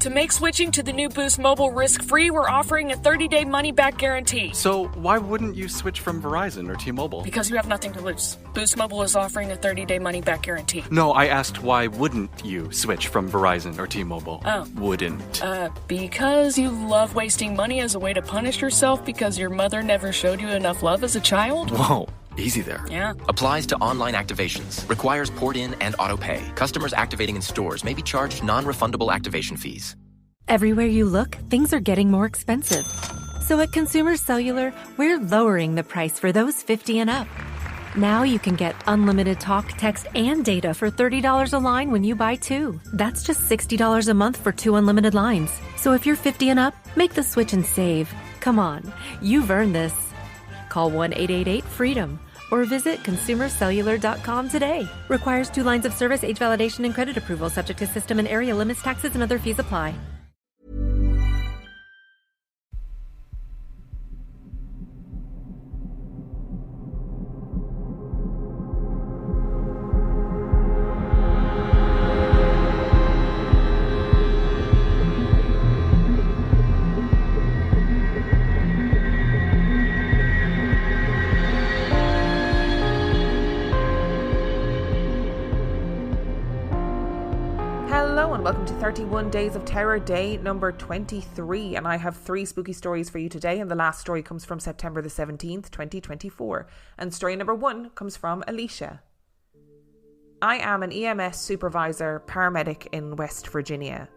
To make switching to the new Boost Mobile risk-free, we're offering a 30-day money-back guarantee. So why wouldn't you switch from Verizon or T-Mobile? Because you have nothing to lose. Boost Mobile is offering a 30-day money-back guarantee. No, I asked why wouldn't you switch from Verizon or T-Mobile? Oh. Wouldn't. Because you love wasting money as a way to punish yourself because your mother never showed you enough love as a child? Whoa. Easy there. Yeah. Applies to online activations. Requires port in and auto pay. Customers activating in stores may be charged non-refundable activation fees. Everywhere you look, things are getting more expensive. So at Consumer Cellular, we're lowering the price for those 50 and up. Now you can get unlimited talk, text, and data for $30 a line when you buy two. That's just $60 a month for 2 unlimited lines. So if you're 50 and up, make the switch and save. Come on, you've earned this. Call 1-888-FREEDOM or visit consumercellular.com today. Requires 2 lines of service, age validation, and credit approval, subject to system and area limits, taxes, and other fees apply. Hello and welcome to 31 Days of Terror, day number 23, and I have 3 spooky stories for you today, and the last story comes from September the 17th, 2024, and story number 1 comes from Alesha. I am an EMS supervisor paramedic in West Virginia.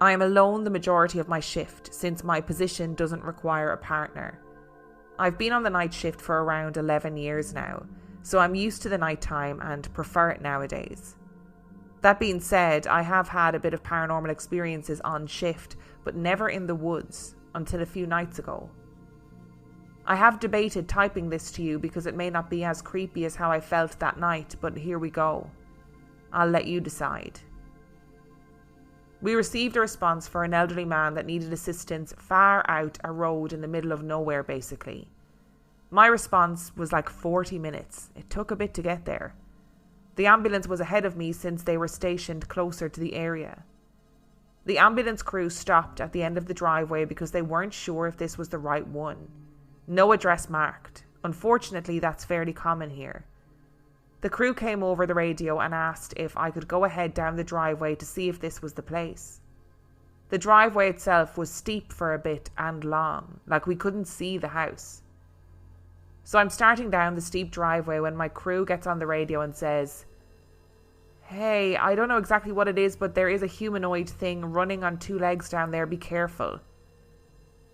I am alone the majority of my shift since my position doesn't require a partner. I've been on the night shift for around 11 years now, so I'm used to the nighttime and prefer it nowadays. That being said, I have had a bit of paranormal experiences on shift, but never in the woods until a few nights ago. I have debated typing this to you because it may not be as creepy as how I felt that night, but here we go. I'll let you decide. We received a response for an elderly man that needed assistance far out a road in the middle of nowhere, basically. My response was like 40 minutes. It took a bit to get there. The ambulance was ahead of me since they were stationed closer to the area. The ambulance crew stopped at the end of the driveway because they weren't sure if this was the right one. No address marked. Unfortunately, that's fairly common here. The crew came over the radio and asked if I could go ahead down the driveway to see if this was the place. The driveway itself was steep for a bit and long, like we couldn't see the house. So I'm starting down the steep driveway when my crew gets on the radio and says, "Hey, I don't know exactly what it is, but there is a humanoid thing running on 2 legs down there, be careful."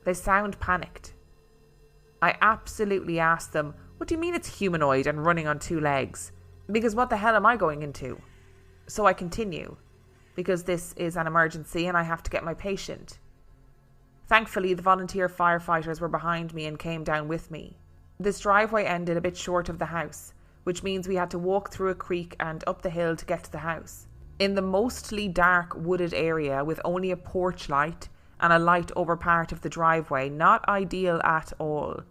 They sound panicked. I absolutely asked them, "What do you mean it's humanoid and running on 2 legs? Because what the hell am I going into?" So I continue, because this is an emergency and I have to get my patient. Thankfully, the volunteer firefighters were behind me and came down with me. This driveway ended a bit short of the house, which means we had to walk through a creek and up the hill to get to the house. In the mostly dark wooded area with only a porch light and a light over part of the driveway, not ideal at all.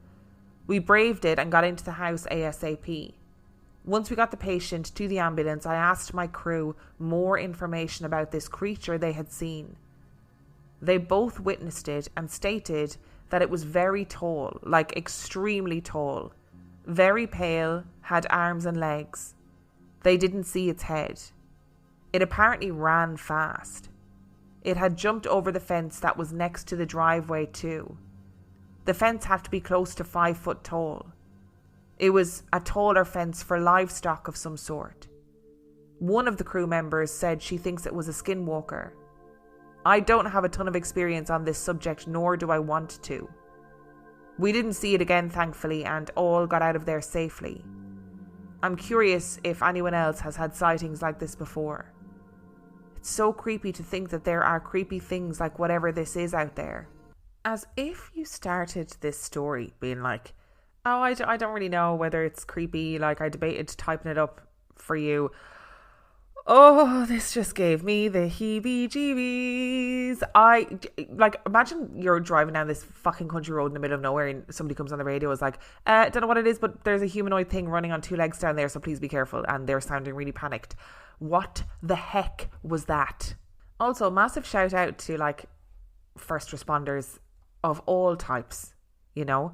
We braved it and got into the house ASAP. Once we got the patient to the ambulance, I asked my crew more information about this creature they had seen. They both witnessed it and stated that it was very tall, like extremely tall, very pale, had arms and legs. They didn't see its head. It apparently ran fast. It had jumped over the fence that was next to the driveway too. The fence had to be close to 5 foot tall. It was a taller fence for livestock of some sort. One of the crew members said she thinks it was a skinwalker. I don't have a ton of experience on this subject, nor do I want to. We didn't see it again, thankfully, and all got out of there safely. I'm curious if anyone else has had sightings like this before. It's so creepy to think that there are creepy things like whatever this is out there. As if you started this story being like, "Oh, I don't really know whether it's creepy, like I debated typing it up for you." Oh, this just gave me the heebie-jeebies. Imagine you're driving down this fucking country road in the middle of nowhere and somebody comes on the radio and is like, "Don't know what it is, but there's a humanoid thing running on 2 legs down there, so please be careful." And they're sounding really panicked. What the heck was that? Also, massive shout out to like first responders of all types, you know,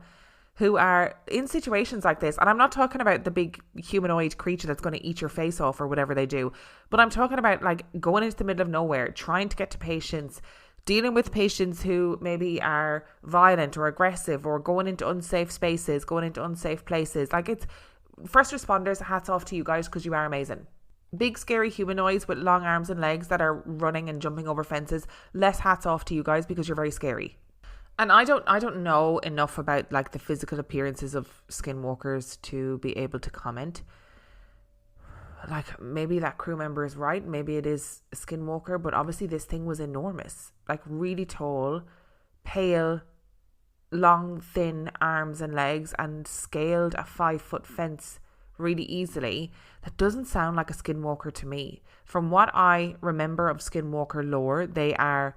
who are in situations like this. And I'm not talking about the big humanoid creature that's going to eat your face off or whatever they do, but I'm talking about like going into the middle of nowhere, trying to get to patients, dealing with patients who maybe are violent or aggressive, or going into unsafe spaces, going into unsafe places. Like, it's first responders, hats off to you guys, because you are amazing. Big scary humanoids with long arms and legs that are running and jumping over fences, less hats off to you guys, because you're very scary. And I don't know enough about like the physical appearances of skinwalkers to be able to comment. Like, maybe that crew member is right, maybe it is a skinwalker, but obviously this thing was enormous. Like, really tall, pale, long, thin arms and legs, and scaled a 5-foot fence really easily. That doesn't sound like a skinwalker to me. From what I remember of skinwalker lore, they are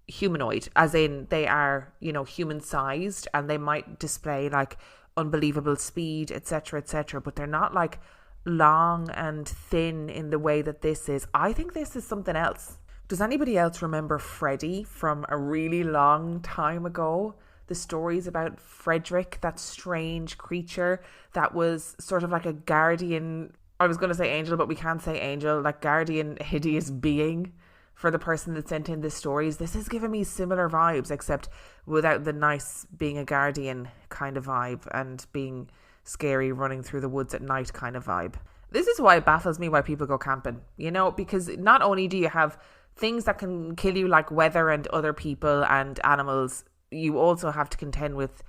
humanoid, as in they are, you know, human sized, and they might display like unbelievable speed, etc., etc., but they're not like long and thin in the way that this is. I think this is something else. Does anybody else remember Freddy from a really long time ago? The stories about Frederick, that strange creature that was sort of like a guardian, I was going to say angel, but we can't say angel, like guardian hideous being for the person that sent in the stories. This is giving me similar vibes, except without the nice being a guardian kind of vibe and being scary running through the woods at night kind of vibe. This is why it baffles me why people go camping, you know, because not only do you have things that can kill you like weather and other people and animals, you also have to contend with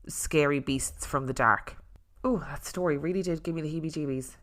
scary beasts from the dark. Oh, that story really did give me the heebie-jeebies.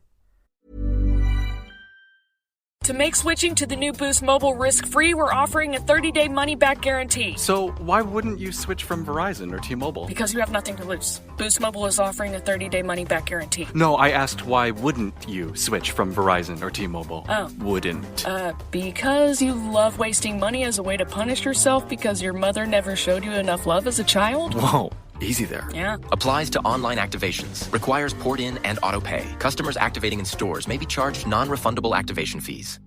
To make switching to the new Boost Mobile risk-free, we're offering a 30-day money-back guarantee. So why wouldn't you switch from Verizon or T-Mobile? Because you have nothing to lose. Boost Mobile is offering a 30-day money-back guarantee. No, I asked why wouldn't you switch from Verizon or T-Mobile? Oh. Wouldn't. Because you love wasting money as a way to punish yourself because your mother never showed you enough love as a child? Whoa. Easy there. Yeah. Applies to online activations. Requires port in and auto pay. Customers activating in stores may be charged non-refundable activation fees.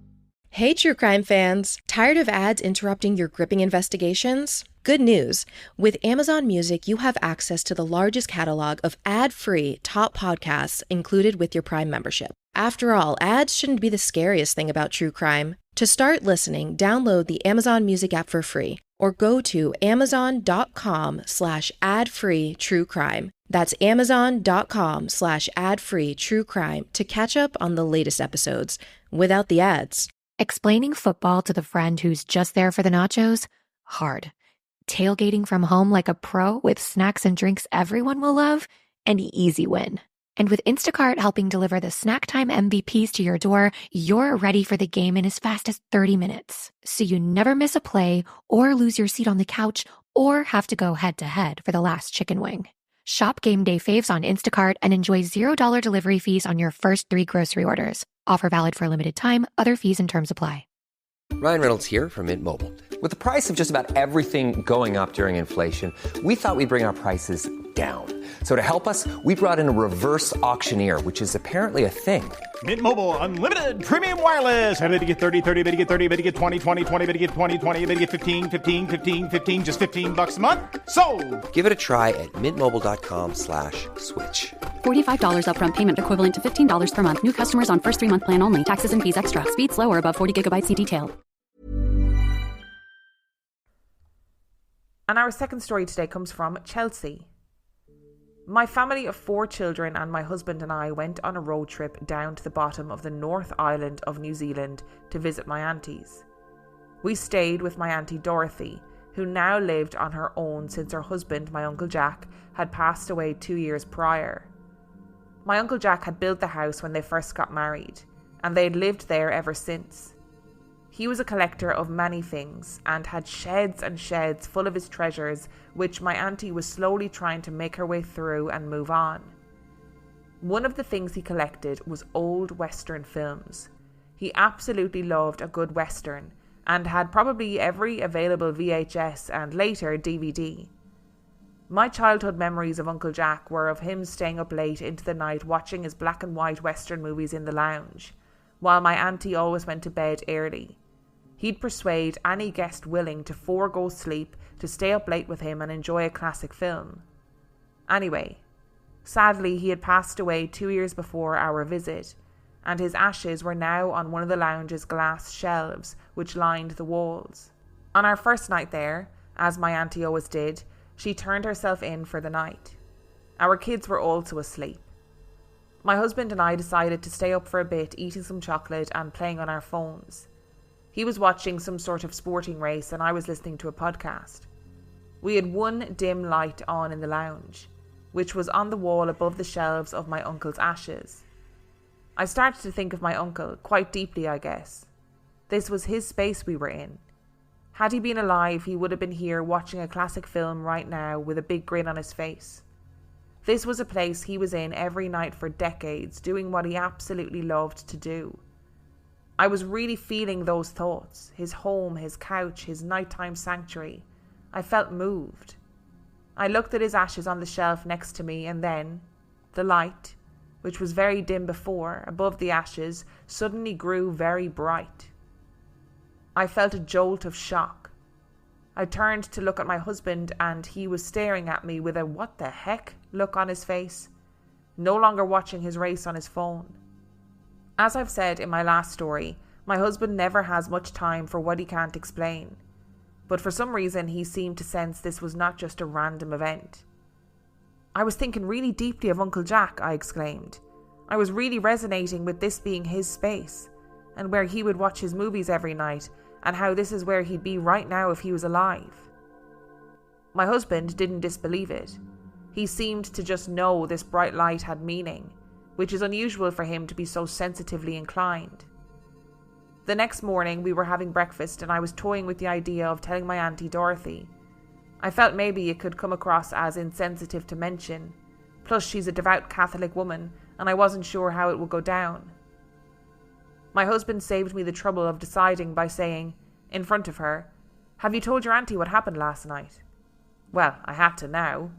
Hey, true crime fans. Tired of ads interrupting your gripping investigations? Good news. With Amazon Music, you have access to the largest catalog of ad-free top podcasts included with your Prime membership. After all, ads shouldn't be the scariest thing about true crime. To start listening, download the Amazon Music app for free or go to amazon.com/ad-free true crime. That's amazon.com/ad-free true crime to catch up on the latest episodes without the ads. Explaining football to the friend who's just there for the nachos? Hard. Tailgating from home like a pro with snacks and drinks everyone will love? An easy win. And with Instacart helping deliver the snack time MVPs to your door, you're ready for the game in as fast as 30 minutes. So you never miss a play or lose your seat on the couch or have to go head-to-head for the last chicken wing. Shop game day faves on Instacart and enjoy $0 delivery fees on your first 3 grocery orders. Offer valid for a limited time. Other fees and terms apply. Ryan Reynolds here from Mint Mobile. With the price of just about everything going up during inflation, we thought we'd bring our prices down. So to help us, we brought in a reverse auctioneer, which is apparently a thing. Mint Mobile Unlimited Premium Wireless. How to get 30, 30, bit to get 30, bit to get 20, 20, 20, bit to get 20, 20, bit to get 15, 15, 15, 15, just $15 a month? Sold! Give it a try at mintmobile.com/switch. $45 upfront payment equivalent to $15 per month. New customers on first 3-month plan only. Taxes and fees extra. Speed slower above 40 gigabytes per detail. And our second story today comes from Chelsea. My family of 4 children and my husband and I went on a road trip down to the bottom of the North Island of New Zealand to visit my aunties. We stayed with my auntie Dorothy, who now lived on her own since her husband, my Uncle Jack, had passed away 2 years prior. My Uncle Jack had built the house when they first got married, and they had lived there ever since. He was a collector of many things and had sheds and sheds full of his treasures, which my auntie was slowly trying to make her way through and move on. One of the things he collected was old Western films. He absolutely loved a good Western and had probably every available VHS and later DVD. My childhood memories of Uncle Jack were of him staying up late into the night watching his black and white Western movies in the lounge, while my auntie always went to bed early. he'd persuade any guest willing to forego sleep to stay up late with him and enjoy a classic film. Anyway, sadly he had passed away 2 years before our visit, and his ashes were now on one of the lounge's glass shelves which lined the walls. On our first night there, as my auntie always did, she turned herself in for the night. Our kids were also asleep. My husband and I decided to stay up for a bit, eating some chocolate and playing on our phones. He was watching some sort of sporting race and I was listening to a podcast. We had one dim light on in the lounge, which was on the wall above the shelves of my uncle's ashes. I started to think of my uncle, quite deeply I guess. This was his space we were in. Had he been alive, he would have been here watching a classic film right now with a big grin on his face. This was a place he was in every night for decades, doing what he absolutely loved to do. I was really feeling those thoughts, his home, his couch, his nighttime sanctuary. I felt moved. I looked at his ashes on the shelf next to me, and then the light, which was very dim before, above the ashes, suddenly grew very bright. I felt a jolt of shock. I turned to look at my husband and he was staring at me with a "what the heck" look on his face, no longer watching his race on his phone. As I've said in my last story, my husband never has much time for what he can't explain. But for some reason he seemed to sense this was not just a random event. "I was thinking really deeply of Uncle Jack," I exclaimed. "I was really resonating with this being his space, and where he would watch his movies every night, and how this is where he'd be right now if he was alive." My husband didn't disbelieve it. He seemed to just know this bright light had meaning, which is unusual for him to be so sensitively inclined. The next morning we were having breakfast and I was toying with the idea of telling my auntie Dorothy. I felt maybe it could come across as insensitive to mention, plus she's a devout Catholic woman and I wasn't sure how it would go down. My husband saved me the trouble of deciding by saying, in front of her, "Have you told your auntie what happened last night?" Well, I had to now.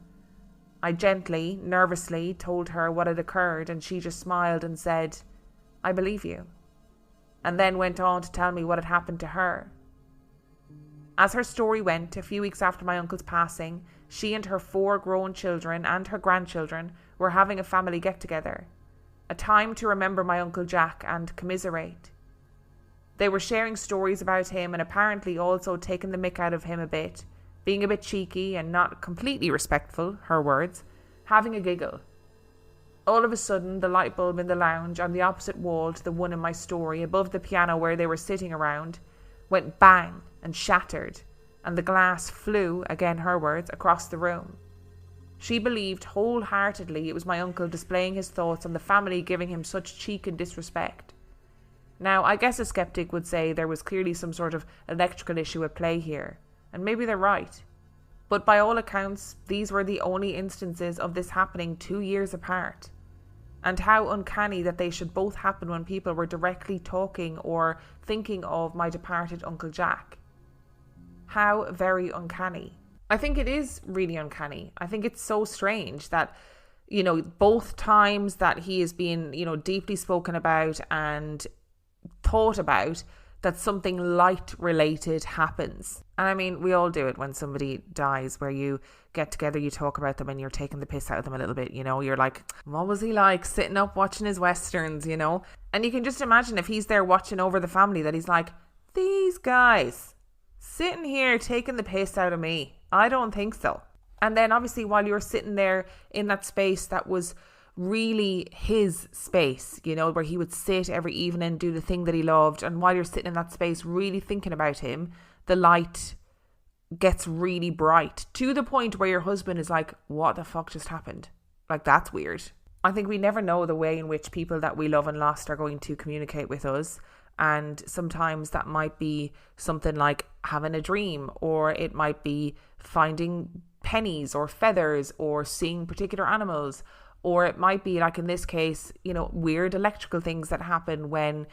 I gently, nervously told her what had occurred and she just smiled and said, "I believe you," and then went on to tell me what had happened to her. As her story went, a few weeks after my uncle's passing, she and her 4 grown children and her grandchildren were having a family get-together, a time to remember my Uncle Jack and commiserate. They were sharing stories about him and apparently also taking the mick out of him a bit, being a bit cheeky and not completely respectful, her words, having a giggle. All of a sudden, the light bulb in the lounge on the opposite wall to the one in my story, above the piano where they were sitting around, went bang and shattered, and the glass flew, again her words, across the room. She believed wholeheartedly it was my uncle displaying his thoughts on the family giving him such cheek and disrespect. Now, I guess a skeptic would say there was clearly some sort of electrical issue at play here, and maybe they're right. But by all accounts, these were the only instances of this happening 2 years apart. And how uncanny that they should both happen when people were directly talking or thinking of my departed Uncle Jack. How very uncanny. I think it is really uncanny. I think it's so strange that, both times that he is being, deeply spoken about and thought about, that something light related happens. And I mean, we all do it when somebody dies, where you get together, you talk about them and you're taking the piss out of them a little bit, you're like, what was he like sitting up watching his westerns, And you can just imagine if he's there watching over the family that he's like, these guys sitting here taking the piss out of me. I don't think so. And then obviously while you're sitting there in that space that was really his space, where he would sit every evening, do the thing that he loved, and while you're sitting in that space really thinking about him, the light gets really bright to the point where your husband is like, what the fuck just happened? Like, that's weird. I think we never know the way in which people that we love and lost are going to communicate with us. And sometimes that might be something like having a dream, or it might be finding pennies or feathers or seeing particular animals, or it might be, like in this case, weird electrical things that happen when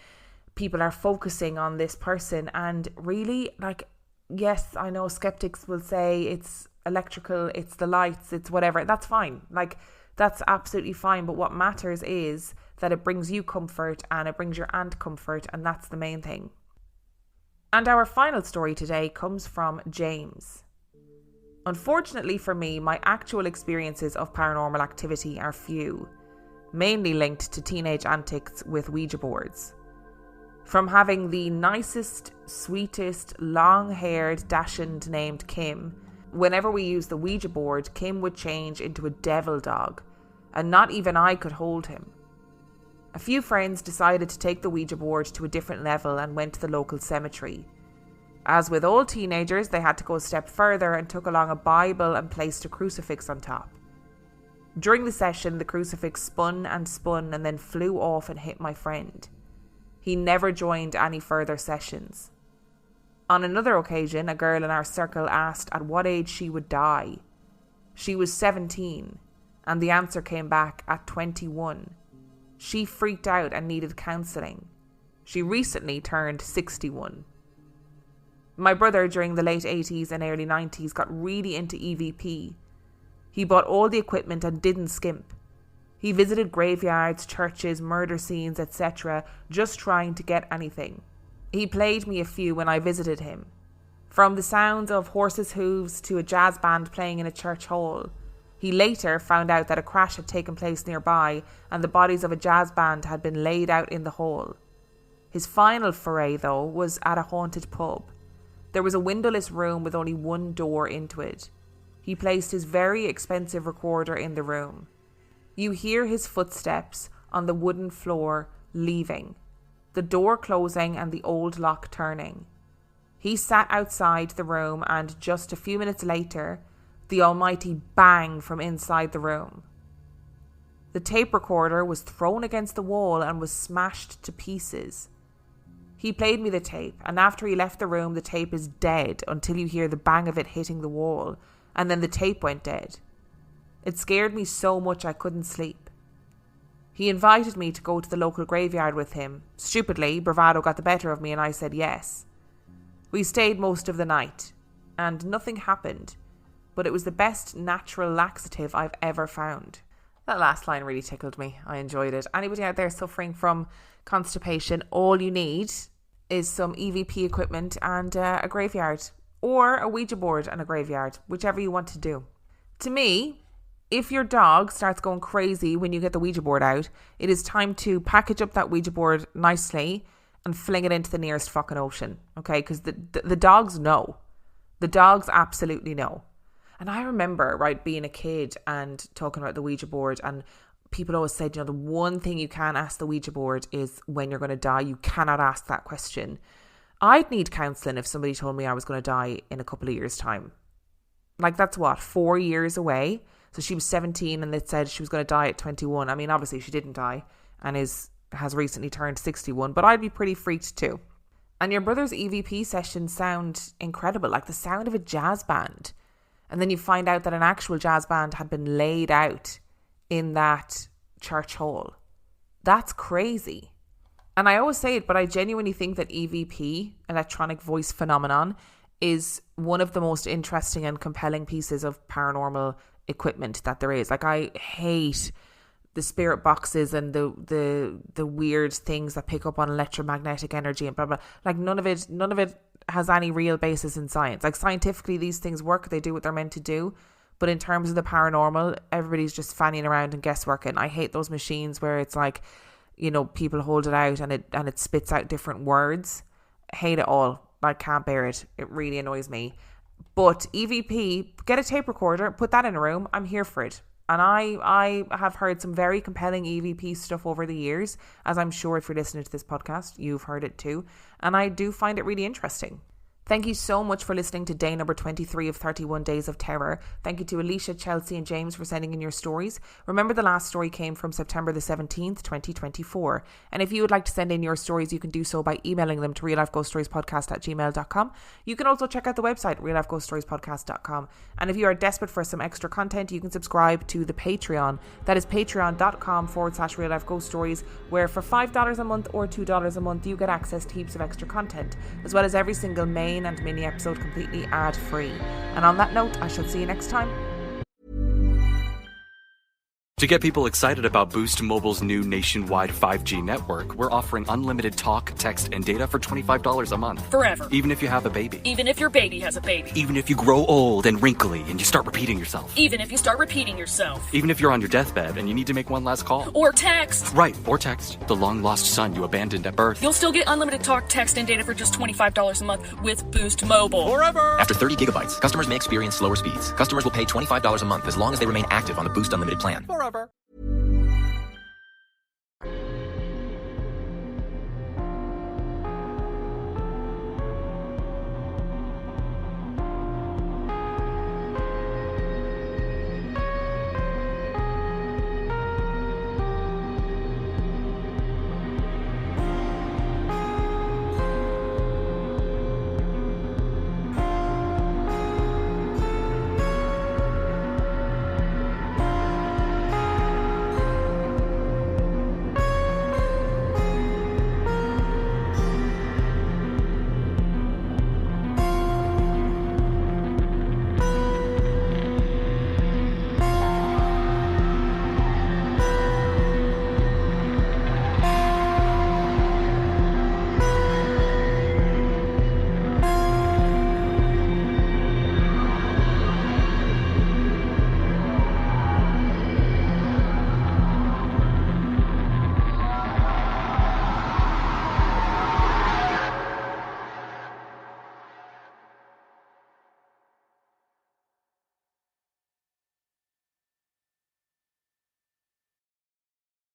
people are focusing on this person. And really, yes, I know skeptics will say it's electrical, it's the lights, it's whatever. That's fine. That's absolutely fine. But what matters is that it brings you comfort and it brings your aunt comfort, and that's the main thing. And our final story today comes from James. Unfortunately for me, my actual experiences of paranormal activity are few, mainly linked to teenage antics with Ouija boards. From having the nicest, sweetest, long-haired dachshund named Kim, whenever we used the Ouija board, Kim would change into a devil dog, and not even I could hold him. A few friends decided to take the Ouija board to a different level and went to the local cemetery. As with all teenagers, they had to go a step further and took along a Bible and placed a crucifix on top. During the session, the crucifix spun and then flew off and hit my friend. He never joined any further sessions. On another occasion, a girl in our circle asked at what age she would die. She was 17, and the answer came back at 21. She freaked out and needed counselling. She recently turned 61. My brother, during the late 80s and early 90s, got really into EVP. He bought all the equipment and didn't skimp. He visited graveyards, churches, murder scenes, etc., just trying to get anything. He played me a few when I visited him. From the sounds of horses' hooves to a jazz band playing in a church hall. He later found out that a crash had taken place nearby and the bodies of a jazz band had been laid out in the hall. His final foray, though, was at a haunted pub. There was a windowless room with only one door into it. He placed his very expensive recorder in the room. You hear his footsteps on the wooden floor leaving, the door closing and the old lock turning. He sat outside the room and just a few minutes later, the almighty bang from inside the room. The tape recorder was thrown against the wall and was smashed to pieces. He played me the tape, and after he left the room, the tape is dead until you hear the bang of it hitting the wall, and then the tape went dead. It scared me so much I couldn't sleep. He invited me to go to the local graveyard with him. Stupidly, bravado got the better of me and I said yes. We stayed most of the night, and nothing happened. But it was the best natural laxative I've ever found. That last line really tickled me. I enjoyed it. Anybody out there suffering from constipation, all you need is some EVP equipment and a graveyard. Or a Ouija board and a graveyard, whichever you want to do. To me, if your dog starts going crazy when you get the Ouija board out, it is time to package up that Ouija board nicely and fling it into the nearest fucking ocean. Okay? Because the dogs know. The dogs absolutely know. And I remember, right, being a kid and talking about the Ouija board, and people always said, you know, the one thing you can't ask the Ouija board is when you're going to die. You cannot ask that question. I'd need counselling if somebody told me I was going to die in a couple of years' time. Like, that's what, 4 years away? So she was 17 and it said she was going to die at 21. I mean, obviously she didn't die and has recently turned 61, but I'd be pretty freaked too. And your brother's EVP sessions sound incredible, like the sound of a jazz band. And then you find out that an actual jazz band had been laid out in that church hall. That's crazy. And I always say it, but I genuinely think that EVP, electronic voice phenomenon, is one of the most interesting and compelling pieces of paranormal equipment that there is. Like, I hate the spirit boxes and the weird things that pick up on electromagnetic energy and blah blah. Like, none of it has any real basis in science. Like, scientifically these things work, they do what they're meant to do, but in terms of the paranormal, everybody's just fanning around and guessworking. I hate those machines where it's like, you know, people hold it out and it spits out different words. I hate it all. I can't bear it. It really annoys me. But EVP, get a tape recorder, put that in a room, I'm here for it. And I have heard some very compelling EVP stuff over the years, as I'm sure if you're listening to this podcast, you've heard it too. And I do find it really interesting. Thank you so much for listening to day number 23 of 31 Days of Terror. Thank you to Alesha, Chelsea and James for sending in your stories. Remember, the last story came from September the 17th, 2024. And if you would like to send in your stories, you can do so by emailing them to reallifeghoststoriespodcast@gmail.com. You can also check out the website, reallifeghoststoriespodcast.com. And if you are desperate for some extra content, you can subscribe to the Patreon. That is patreon.com/reallifeghoststories, where for $5 a month or $2 a month, you get access to heaps of extra content, as well as every single main and mini episode completely ad-free. And on that note, I shall see you next time. To get people excited about Boost Mobile's new nationwide 5G network, we're offering unlimited talk, text, and data for $25 a month. Forever. Even if you have a baby. Even if your baby has a baby. Even if you grow old and wrinkly and you start repeating yourself. Even if you start repeating yourself. Even if you're on your deathbed and you need to make one last call. Or text. Right, or text. The long-lost son you abandoned at birth. You'll still get unlimited talk, text, and data for just $25 a month with Boost Mobile. Forever! After 30 gigabytes, customers may experience slower speeds. Customers will pay $25 a month as long as they remain active on the Boost Unlimited plan. Forever.